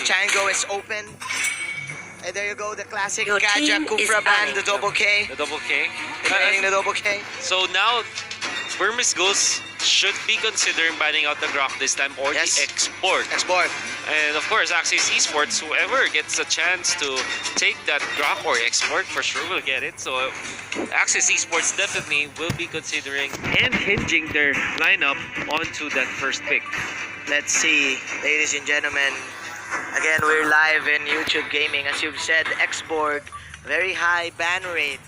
Chango is open. And there you go, the classic Your Kaja team is Kufra band, banning. the double K. The double K. Banning the double K. So now, Burmese Ghouls should be considering banning out the Grok this time, or Yes. the Export. Export. And of course, Axis Esports, whoever gets a chance to take that Grok or Export, for sure will get it. So Axis Esports definitely will be considering and hinging their lineup onto that first pick. Let's see, ladies and gentlemen. Again, we're live in YouTube Gaming. As you've said, Export, very high ban rate,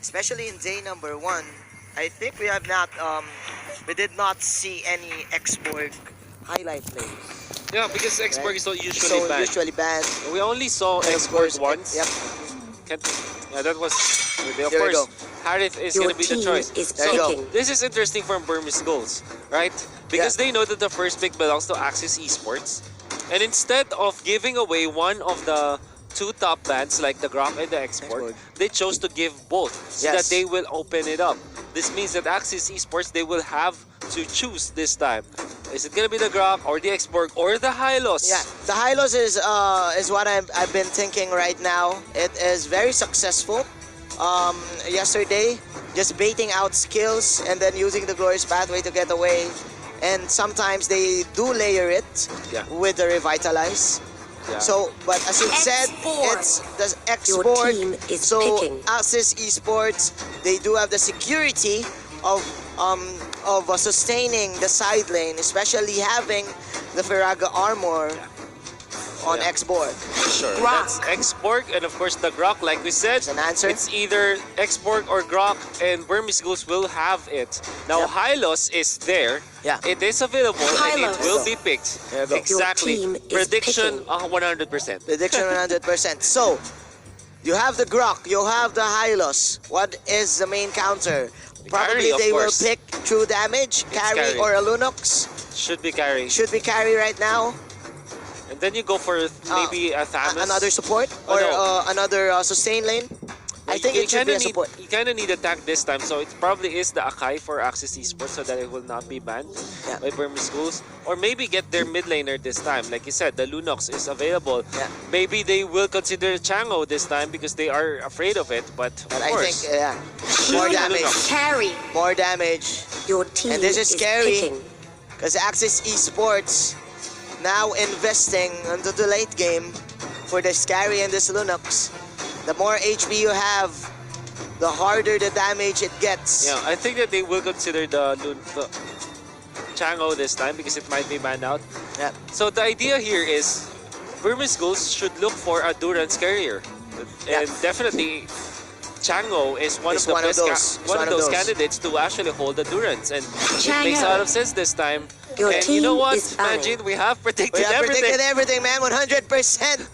especially in day number 1. I think we have not, we did not see any Export highlight plays. Yeah, because Export is not usually So banned. usually banned. We only saw And of Export course, once. Yep. Yeah, that was. Of There we course, go. Harith is Your going to be the team choice. is There you go. picking. This is interesting from Burmese Ghouls, right? Because they know that the first pick belongs to Axis Esports. And instead of giving away one of the 2 top bands like the Grok and the Export, they chose to give both so Yes. that they will open it up. This means that Axis Esports, they will have to choose this time. Is it going to be the Grok or the Export or the Hylos? Yeah, the Hylos is what I've been thinking right now. It is very successful. Yesterday, just baiting out skills and then using the Glorious Pathway to get away. And sometimes they do layer it Yeah. with the Revitalize. Yeah. So, but as you said, Export. it's the Your Export. team is So picking. Axis Esports, they do have the security of sustaining the side lane, especially having the Firaga armor on Yeah. Export. Sure. Grok. That's Export, and of course the Grok, like we said, It's an answer. it's either Export or Grok, and Burmese Ghouls will have it. Now, Yep. Hylos is there. Yeah. It is available, and it Hylos. will be picked. There you go. Exactly. Your team is Prediction, picking. 100%. Prediction 100%. So, you have the Grok, you have the Hylos. What is the main counter? Probably Carry, of they will course. pick true damage, carry, carry. or a Lunox. Should be carry. Should be carry right now. And then you go for maybe a Thanos. Another support Oh, or no. another sustain lane. I think You it should be a kinda support. You kind of need attack this time, so it probably is the Akai for Axis Esports so that it will not be banned Yeah. by Burmese Schools. Or maybe get their mid laner this time. Like you said, the Lunox is available. Yeah. Maybe they will consider Chango this time because they are afraid of it, but of But I think, course. yeah, should more be the damage. Lunox. Carry. More damage. Your team And this is scary. picking. Because Axis Esports now investing into the late game for the Scary and this Lunox. The more HP you have, the harder the damage it gets. Yeah, I think that they will consider the Chango this time because it might be banned out. Yeah. So the idea here is Burmese Ghouls should look for a Durance carrier. And definitely Chango is one It's of the one of best those. It's one one of of those those. candidates to actually hold the Durance. And it Chango. makes a lot of sense this time. Your And you know team what? is banning. Imagine we have predicted We have everything. predicted everything, man. 100%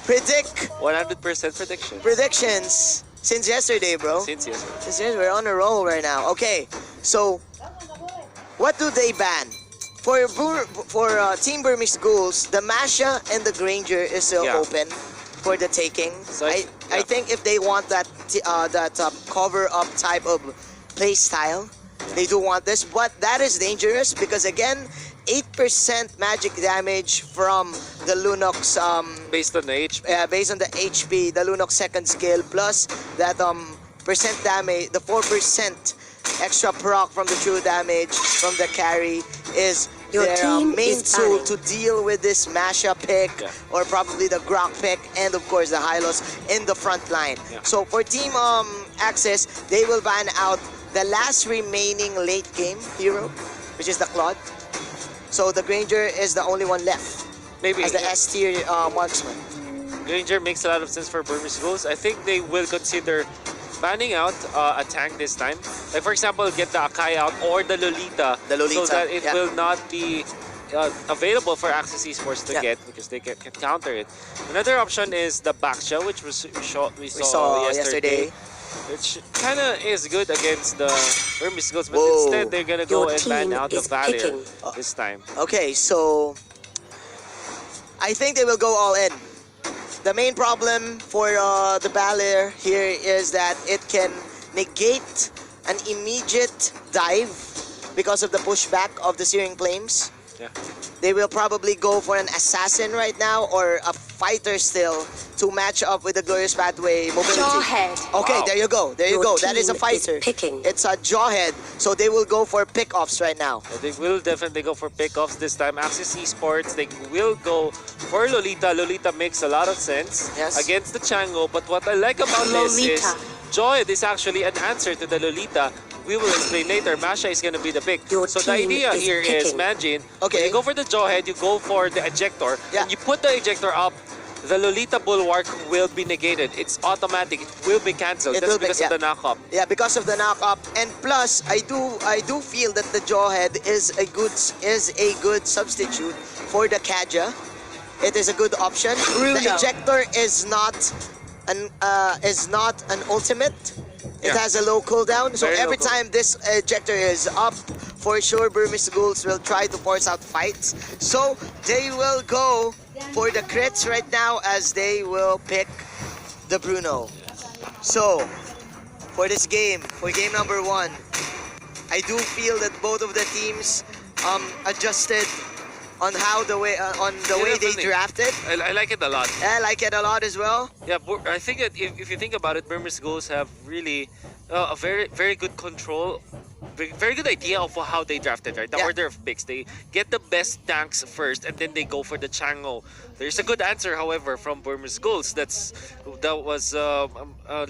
predict 100% prediction. predictions since yesterday, bro. Since yes. Since yesterday, we're on a roll right now. Okay, so what do they ban? For Team Burmese Ghouls, the Masha and the Granger is still Yeah. open for the taking. So I yeah. think if they want that cover up type of play style, they do want this, but that is dangerous because again, 8% magic damage from the Lunox Based on the HP. based on the HP, the Lunox second skill plus that percent damage, the 4% extra proc from the true damage from the carry is Your their team main is tool banning. to deal with this Masha pick Yeah. or probably the Grok pick and of course the Hylos in the front line. Yeah. So for Team Axis, they will ban out the last remaining late game hero, which is the Claude. So the Granger is the only one left Maybe as the S tier marksman. Granger makes a lot of sense for Burmese Ghouls. I think they will consider banning out a tank this time. Like for example, get the Akai out or the Lolita. The Lolita, So that it yeah. will not be available for Axis Esports to Yeah. get because they can counter it. Another option is the Baksha, which we We saw saw yesterday. Which kind of is good against the Burmese Ghouls, but Whoa. instead they're gonna go Your and ban team out the is Valier picking. this time. Okay, so I think they will go all in. The main problem for the Balor here is that it can negate an immediate dive because of the pushback of the Searing Flames. Yeah. They will probably go for an assassin right now or a fighter still to match up with the Glorious Pathway mobility. Jawhead. Okay, Wow. there you go. There you Your go. That is a team fighter. is picking. It's a Jawhead. So they will go for pick-offs right now. They will definitely go for pickoffs this time. Axis Esports, they will go for Lolita. Lolita makes a lot of sense Yes. against the Chango. But what I like about this is Lolita. Jawhead is actually an answer to the Lolita. We will explain later. Masha is going to be the pick. Your So the team idea is here is, picking. Manjin, Okay. when you go for the Jawhead, you go for the ejector. Yeah. And you put the ejector up, the Lolita Bulwark will be negated. It's automatic. It will be cancelled. It That's will be- because of yeah. the knock-up. Yeah, because of the knock-up, and plus, I do feel that the Jawhead is a good substitute for the Kaja. It is a good option. The Bruno. ejector is not an ultimate. It Yeah. has a low cooldown, so Very low every time this ejector is up, for sure Burmese Ghouls will try to force out fights. So they will go for the crits right now as they will pick the Bruno. So for this game, for game number 1, I do feel that both of the teams adjusted on how the way way they definitely. drafted. I like it a lot. I like it a lot as well. Yeah, I think that if you think about it, Burmese Ghouls have really a very good control, very good idea of how they drafted, right? The Yeah. order of picks. They get the best tanks first, and then they go for the Chango. There's a good answer, however, from Burmese Ghouls. That was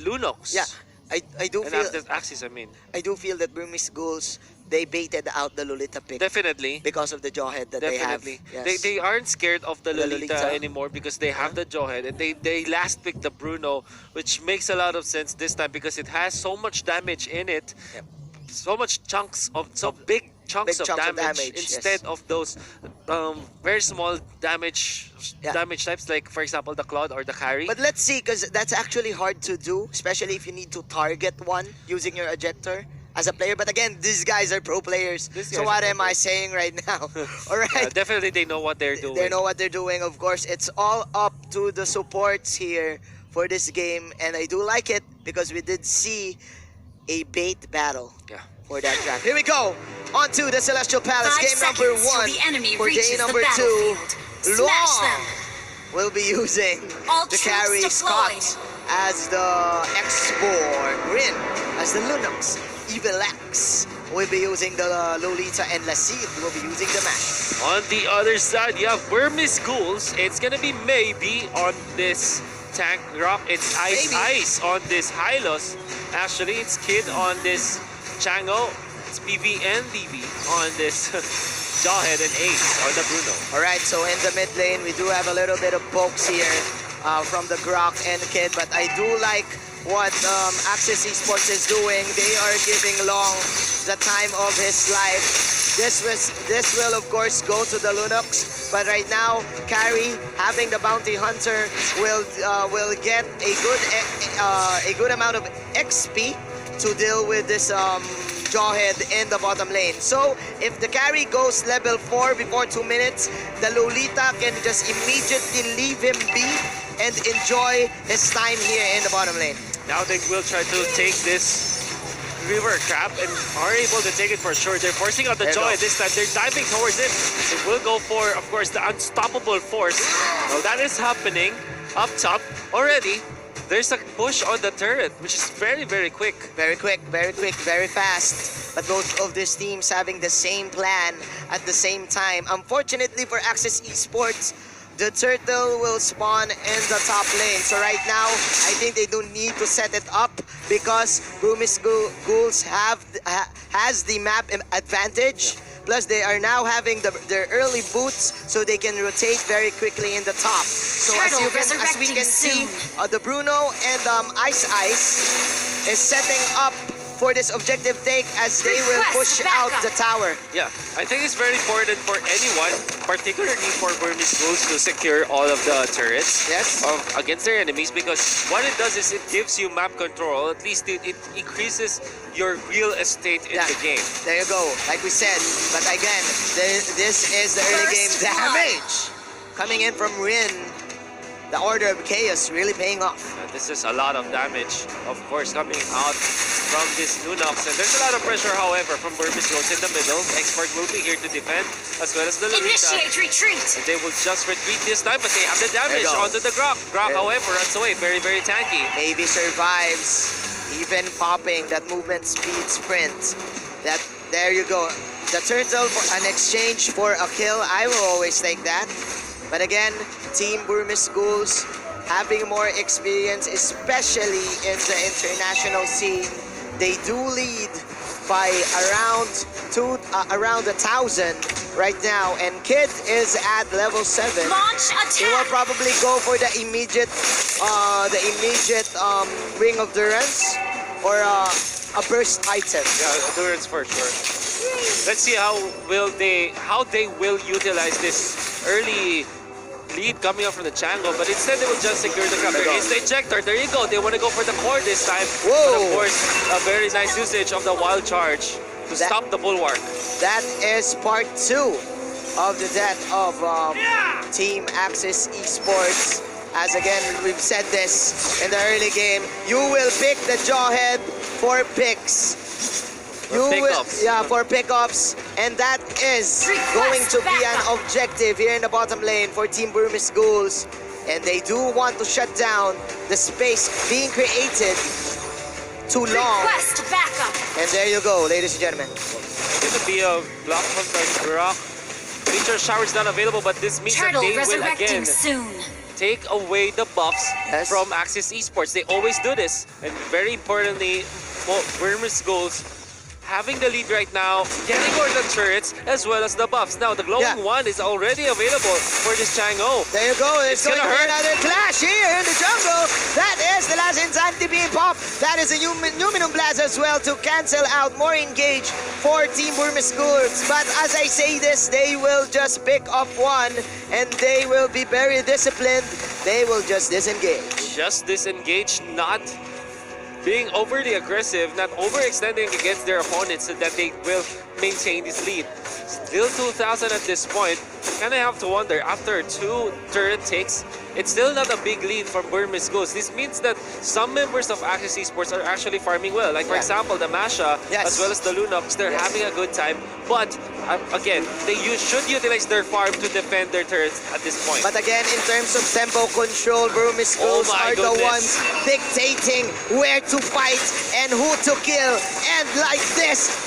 Lunox. Yeah, I do And feel after Axis, I mean. I do feel that Burmese Ghouls, they baited out the Lolita pick Definitely. because of the Jawhead that Definitely. they have. Yes. They aren't scared of the The Lolita, Lolita. anymore because they have the Jawhead, and they last picked the Bruno, which makes a lot of sense this time because it has so much damage in it. Yep. So much chunks of big chunks, Big of, chunks of damage damage, instead yes. of those very small damage Yeah. damage types, like for example the Claude or the Carry. But let's see, because that's actually hard to do, especially if you need to target one using your ejector as a player. But again, these guys are pro players. These So guys what are am pro I saying right now? All right. Definitely they know what they're doing. They know what they're doing. Of course, it's all up to the supports here for this game, and I do like it because we did see a bait battle Yeah. for that draft. Here we go. On to the Celestial Palace, 5 game number seconds till 1 the enemy for day reaches the number 2. battlefield. Smash them. Will be using All to troops carry deployed. Scott as the Export, Rin as the Lunox, Evil X will be using the Lolita, and Lassie will be using the Mash. On the other side, you have Burmese Ghouls. It's gonna be maybe on this tank rock. It's Maybe. ice on this Hylos. Actually, it's Kid on this Chango. It's PV and DV on this Jawhead and Ace on the Bruno. Alright, so in the mid lane, we do have a little bit of pokes here from the Grok and Kid, but I do like what Axis Esports is doing. They are giving Long the time of his life. This will of course go to the Lunox, but right now Carry, having the Bounty Hunter, will get a good amount of XP to deal with this Jawhead in the bottom lane. So if the Carry goes level 4 before 2 minutes, the Lolita can just immediately leave him be and enjoy his time here in the bottom lane. Now they will try to take this river crab and are able to take it for sure. They're forcing out the There you Joy go. this time. They're diving towards it. They will go for, of course, the unstoppable force. Well, that is happening up top already. There's a push on the turret, which is very quick. Very quick, very fast. But both of these teams having the same plan at the same time. Unfortunately for Axis Esports, the turtle will spawn in the top lane. So right now, I think they don't need to set it up because Burmese Ghouls has the map advantage. Plus, they are now having their early boots, so they can rotate very quickly in the top. So as we can see, the Bruno and Ice is setting up for this objective take as they will push out the tower. Yeah, I think it's very important for anyone, particularly for Burmese Ghouls, to secure all of the turrets Yes. against their enemies, because what it does is it gives you map control. At least it increases your real estate in the game. There you go, like we said. But again, this is the early game First blood. damage coming in from Rin. The Order of Chaos really paying off. This is a lot of damage, of course, coming out from this Lunox. And there's a lot of pressure, however, from Burmese Ghouls in the middle. Esport will be here to defend, as well as the Lolita. Initiate retreat. And they will just retreat this time, but they have the damage onto the Grok. Grok, however, runs away. Very, very tanky. Maybe survives, even popping that movement speed sprint. There you go. The turtle for an exchange for a kill. I will always take that. But again, Team Burmese Ghouls having more experience, especially in the international scene. They do lead by around 1,000 right now, and Kid is at level 7. Launch He will attack. probably go for the immediate ring of durance or a burst item. Yeah, endurance for sure. Let's see how they will utilize this early lead coming up from the Chango, but instead they will just secure the cover. It's the ejector. There you go. They want to go for the core this time. Whoa. But of course, a very nice usage of the wild charge to stop the bulwark. That is part 2 of the death of Team Axis Esports. As again, we've said this in the early game, you will pick the Jawhead for picks. For pickups, and that is going to be an objective here in the bottom lane for Team Burmese Ghouls, and they do want to shut down the space being created too long. Request backup. And there you go, ladies and gentlemen. It's going to be a block from the Grok. Meteor shower is not available, but this means Turtle that they will resurrecting again soon. take away the buffs Yes. from Axis Esports. They always do this, and very importantly, Burmese Ghouls having the lead right now, getting all the turrets as well as the buffs. Now, the glowing one is already available for this Chango. There you go. It's going gonna to be hurt. another clash here in the jungle. That is the last insanity being popped. That is a Numinum Blast as well to cancel out more engage for Team Burmese Ghouls. But as I say this, they will just pick up one and they will be very disciplined. They will just disengage. Just disengage, not being overly aggressive, not overextending against their opponents so that they will maintain this lead. Still 2,000 at this point. Kind of have to wonder, after 2 turret takes, it's still not a big lead from Burmese Ghouls. This means that some members of Axis Esports are actually farming well. Like, for example, the Masha, as well as the Lunox, they're having a good time. But, again, they should utilize their farm to defend their turrets at this point. But again, in terms of tempo control, Burmese Ghouls are the ones dictating where to fight and who to kill. And like this,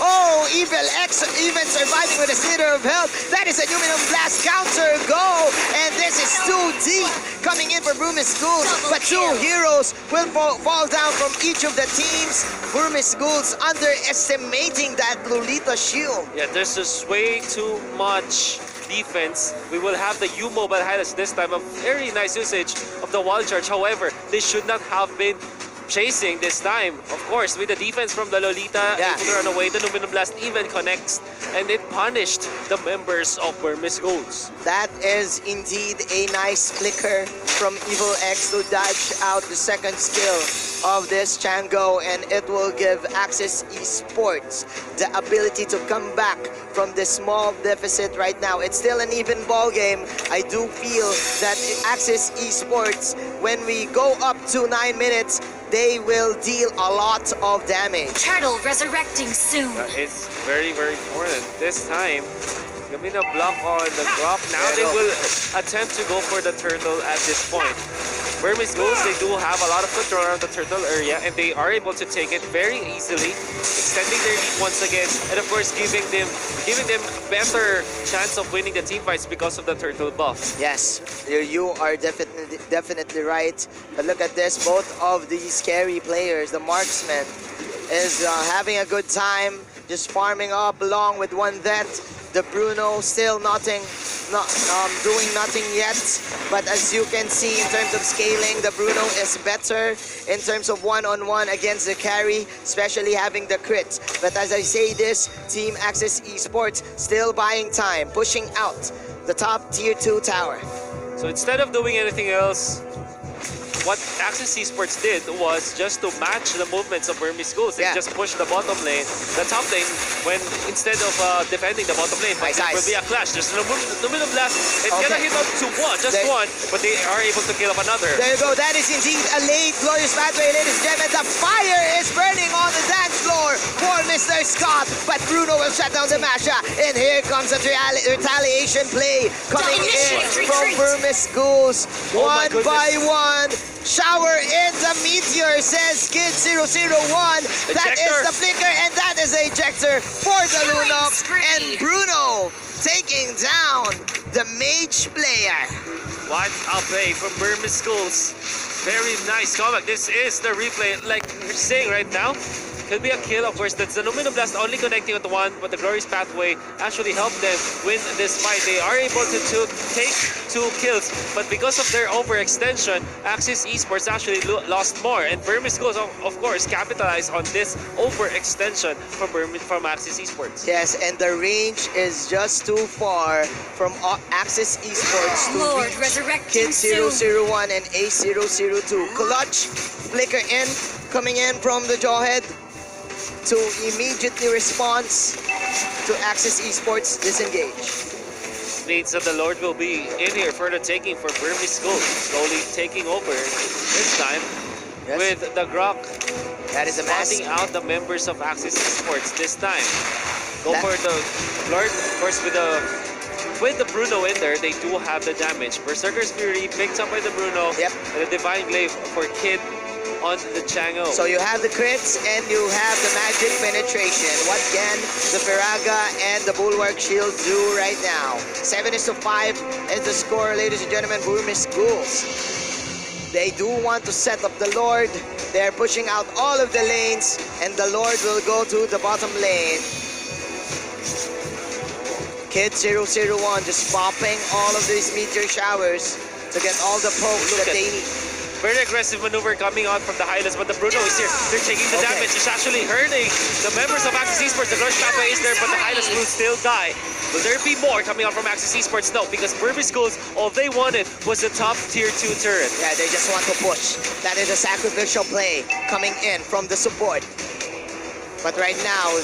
Evil X even surviving with a slither of health. That is a Numinum Blast counter go. And this is too deep coming in for Burmese Ghouls. But 2 heroes will fall down from each of the teams. Burmese Ghouls underestimating that Lolita shield. Yeah, there's just way too much defense. We will have the U-Mobile highlights this time. A very nice usage of the wild charge. However, they should not have been chasing this time. Of course, with the defense from the Lolita, able to run away, the Numinum Blast even connects, and it punished the members of Burmese Ghouls. That is indeed a nice flicker from Evil X to dodge out the second skill of this Chango, and it will give Axis Esports the ability to come back from this small deficit right now. It's still an even ball game. I do feel that Axis Esports, when we go up to 9 minutes, they will deal a lot of damage. Turtle resurrecting soon. It's very, very important. This time, gonna be a block on the Grok. Now they will attempt to go for the turtle at this point. Burmese Ghouls, they do have a lot of control around the turtle area, and they are able to take it very easily, extending their lead once again, and of course giving them better chance of winning the team fights because of the turtle buff. Yes, you are definitely right. But look at this, both of these carry players, the marksman, is having a good time, just farming up along with one death. The Bruno still doing nothing yet, but as you can see in terms of scaling, the Bruno is better in terms of one-on-one against the carry, especially having the crit. But as I say this, Team Axis Esports still buying time, pushing out the top tier 2 tower. So instead of doing anything else, what Axis Esports did was just to match the movements of Burmese Ghouls. They Yeah. just pushed the bottom lane, the top lane, when instead of defending the bottom lane, but Nice, it will nice. be a clash. There's no Luminum Blast. It's gonna Okay. hit on to one, just There- one, but they are able to kill off another. There you go. That is indeed a late glorious pathway, ladies and gentlemen. The fire is burning on the dance floor for Mr. Scott, but Bruno will shut down the Masha. And here comes a retaliation play coming in Initiate from retreat. Burmese Ghouls. Oh my One by goodness. one. Shower in the meteor, says Kid 001. That is Ejector. the flicker, and that is the ejector for the Killing Lunox. spree. And Bruno taking down the mage player. What a play from Burmese Schools. Very nice comeback. This is the replay, like we're saying right now. Could be a kill, of course. That's the Luminum Blast only connecting with one, but the Glorious Pathway actually helped them win this fight. They are able to take 2 kills, but because of their overextension, Axis Esports actually lost more. And Burmese Schools, of course, capitalized on this overextension from Axis Esports. Yes, and the range is just too far from Axis Esports to Lord, reach resurrecting Kid soon. 001 and A002. Clutch, flicker in, coming in from the Jawhead to immediately response to Axis Esports disengage. Means that the Lord will be in here for the taking for Burmese Schools. Slowly taking over this time Yes. with the Grok. That is a mass. Spotting out the members of Axis Esports this time. Go That- for the Lord, of course, with the Bruno in there, they do have the damage. Berserker's Fury picked up by the Bruno. Yep. And the Divine Glaive for Kid on the Chango. So you have the crits and you have the magic penetration. What can the Firaga and the Bulwark Shield do right now? 7-5 is the score, ladies and gentlemen. Burmese Ghouls. They do want to set up the Lord. They're pushing out all of the lanes, and the Lord will go to the bottom lane. Kid 001 just popping all of these meteor showers to get all the pokes Look that at- they need. Very aggressive maneuver coming out from the Highlands, but the Bruno is here. They're taking the Okay. damage. It's actually hurting the members of Axis Esports. The Glorious Pathway is there, but the Highlands will still die. Will there be more coming out from Axis Esports? No, because Burmese Schools, all they wanted was the top tier 2 turret. Yeah, they just want to push. That is a sacrificial play coming in from the support. But right now,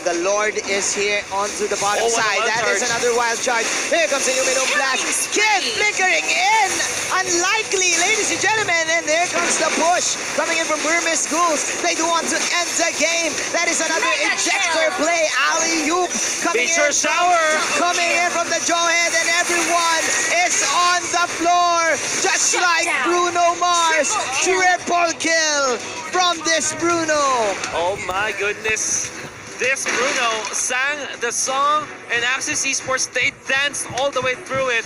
the Lord is here onto the bottom Oh, what a side. wild That is charge. another wild charge. Here comes the Luminum Blast. Kid flickering in. Unlikely, ladies and gentlemen. And there comes the push coming in from Burmese Ghouls. They do want to end the game. That is another Mega ejector kill. play. Alley-oop coming Meteor in. shower. Coming in from the Jawhead, and everyone is on the floor. Just Shut like down. Bruno Mars. Triple Triple kill from this Bruno. Oh my goodness. This Bruno sang the song, and Axis Esports, they danced all the way through it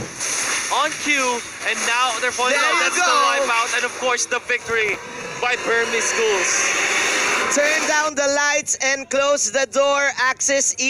on cue, and now they're falling There out. you That's go. the wipeout, and of course the victory by Burmese Schools. Turn down the lights and close the door. Axis